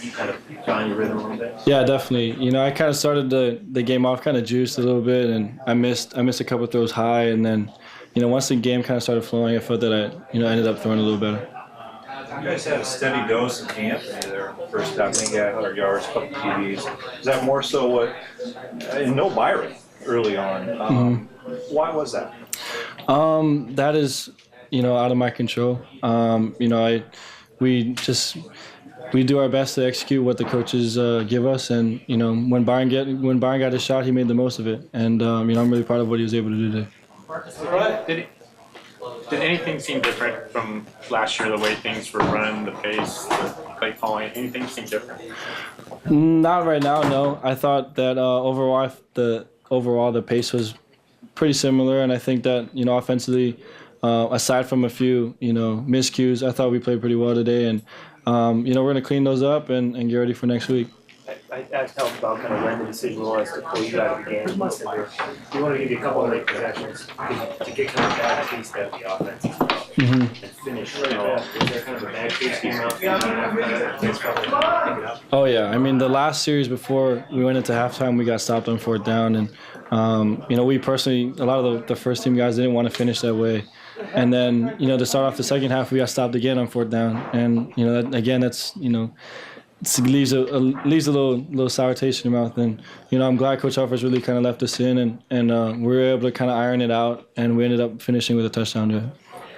you kind of found your rhythm a little bit? Yeah, definitely. I kind of started the game off kind of juiced a little bit, and I missed a couple throws high, and then once the game kind of started flowing, I felt that I ended up throwing a little better. You guys had a steady dose of Anthony there first time. I think he had 100 yards, a couple TDs. Is that more so what? And no Byron early on. Why was that? That is, out of my control. We do our best to execute what the coaches give us, and when Byron got his shot, he made the most of it, and I'm really proud of what he was able to do today. Did anything seem different from last year? The way things were run, the pace, the play calling, anything seem different? Not right now, no. I thought that overall the pace was pretty similar, and I think that offensively, aside from a few miscues, I thought we played pretty well today, and we're going to clean those up and get ready for next week. I asked Huff about kind of when the decision was to pull you out of the game. He said we want to give you a couple of late possessions to get kind of bad taste out of the offense and finish. Was there kind of a bad taste came out? Oh yeah, I mean the last series before we went into halftime, we got stopped on fourth down, and we personally, a lot of the first team guys didn't want to finish that way. And then, to start off the second half, we got stopped again on fourth down. And, that's, it leaves a little sour taste in your mouth. And, I'm glad Coach Huff really kind of left us in, and we were able to kind of iron it out, and we ended up finishing with a touchdown drive.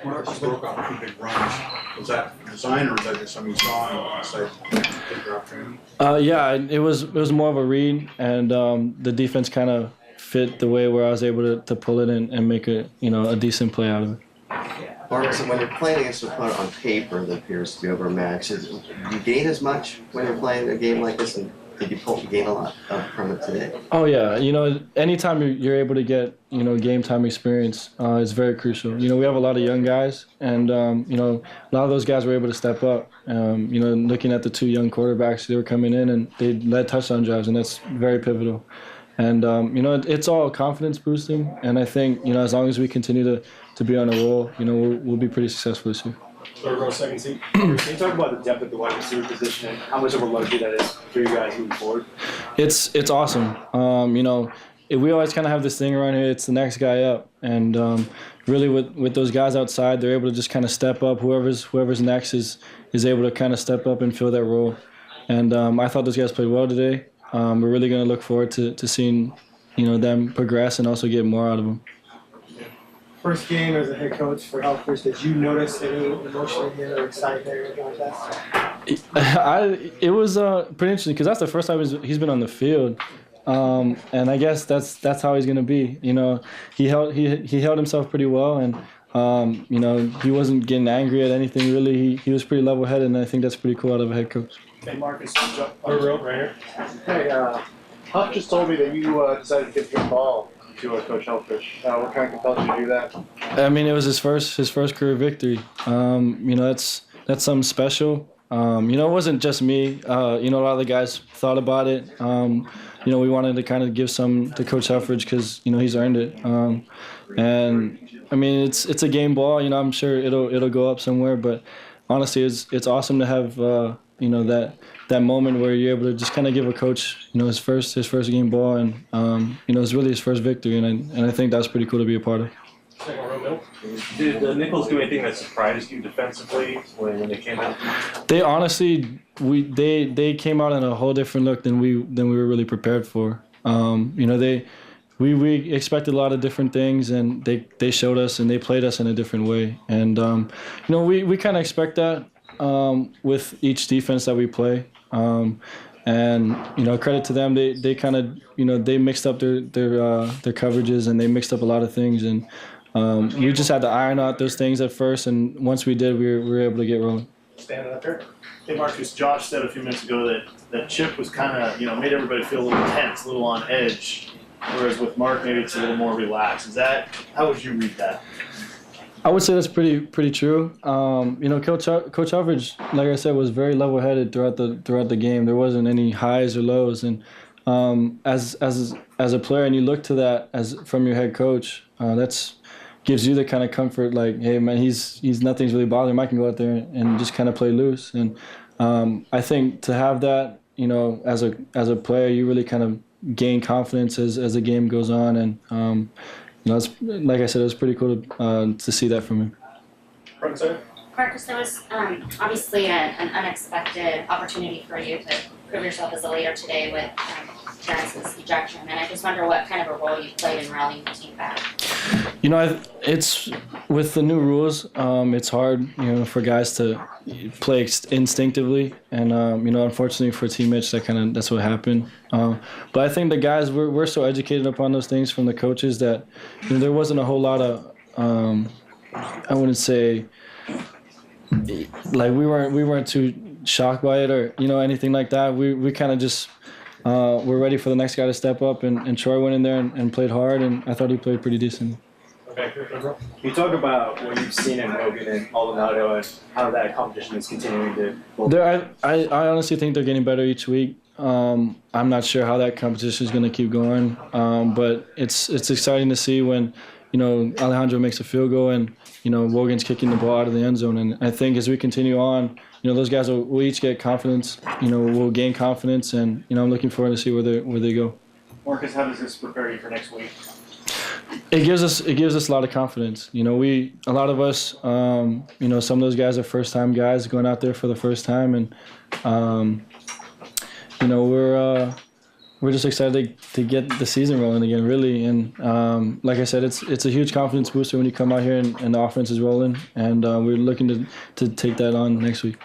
Marcus broke off 2 big runs. Was that design, or was that just something you saw and decided to take your opportunity? Yeah, it was more of a read, and the defense kind of fit the way where I was able to pull it and make a decent play out of it. Marcus, when you're playing against an opponent on paper that appears to be overmatched, do you gain as much when you're playing a game like this, and did you gain a lot from it today? Oh yeah, anytime you're able to get game time experience is very crucial. We have a lot of young guys, and a lot of those guys were able to step up. Looking at the 2 young quarterbacks, they were coming in and they led touchdown drives, and that's very pivotal. And it's all confidence boosting, and I think as long as we continue to be on a roll, we'll be pretty successful this year. Third row, second seat. Can you talk about the depth of the wide receiver position and how much of a luxury that is for you guys moving forward? It's awesome. We always kind of have this thing around here. It's the next guy up, and really with those guys outside, they're able to just kind of step up. Whoever's next is able to kind of step up and fill that role. And I thought those guys played well today. We're really going to look forward to seeing them progress and also get more out of them. First game as a head coach for Huff, did you notice any emotion in here or excitement or anything like that? It was pretty interesting because that's the first time he's been on the field, and I guess that's how he's going to be. He held himself pretty well, and he wasn't getting angry at anything really. He was pretty level-headed, and I think that's pretty cool out of a head coach. Hey Marcus, right here. Hey, Huff just told me that you decided to give your ball to Coach Helfish. What kind of compelled you to do that? I mean, it was his first career victory. That's something special. It wasn't just me. A lot of the guys thought about it. We wanted to kind of give some to Coach Helfish because he's earned it. And I mean, it's a game ball. I'm sure it'll go up somewhere. But honestly, it's awesome to have that moment where you're able to just kind of give a coach his first game ball, and it's really his first victory, and I think that's pretty cool to be a part of. Did Nicholls do anything that surprised you defensively when they came out? They honestly, they came out in a whole different look than we were really prepared for. We expected a lot of different things, and they showed us and they played us in a different way, and we kind of expect that with each defense that we play. And credit to them, they kind of they mixed up their coverages, and they mixed up a lot of things, and we just had to iron out those things at first, and once we did, we were able to get rolling. Standing up there. Hey Marcus, Josh said a few minutes ago that Chip was kind of made everybody feel a little tense, a little on edge, whereas with Mark maybe it's a little more relaxed. How would you read that? I would say that's pretty true. Coach Huff, like I said, was very level-headed throughout the game. There wasn't any highs or lows, and as a player, and you look to that from your head coach, that's gives you the kind of comfort, like, hey man, he's nothing's really bothering him. I can go out there and just kind of play loose. And I think to have that, you know, as a player, you really kind of gain confidence as the game goes on, and you know, it's, like I said, it was pretty cool to see that from him. Marcus, there was obviously an unexpected opportunity for you to prove yourself as a leader today with Terrence's ejection, and I just wonder what kind of a role you played in rallying the team back. You know, it's with the new rules. It's hard, you know, for guys to play instinctively, and you know, unfortunately for teammates, that's what happened. But I think the guys we're so educated upon those things from the coaches that, you know, there wasn't a whole lot of I wouldn't say like we weren't too shocked by it or, you know, anything like that. We kind of just we're ready for the next guy to step up, and Troy went in there and played hard, and I thought he played pretty decent. You talk about what you've seen in Logan and Aldonado and how that competition is continuing to. I honestly think they're getting better each week. I'm not sure how that competition is going to keep going, but it's exciting to see when, you know, Alejandro makes a field goal and, you know, Logan's kicking the ball out of the end zone. And I think as we continue on, you know, those guys will each get confidence. You know, we'll gain confidence, and, you know, I'm looking forward to see where they go. Marcus, how does this prepare you for next week? It gives us a lot of confidence. You know, a lot of us, you know, some of those guys are first time guys going out there for the first time, and you know, we're just excited to get the season rolling again, really. And like I said, it's a huge confidence booster when you come out here and the offense is rolling, and we're looking to take that on next week.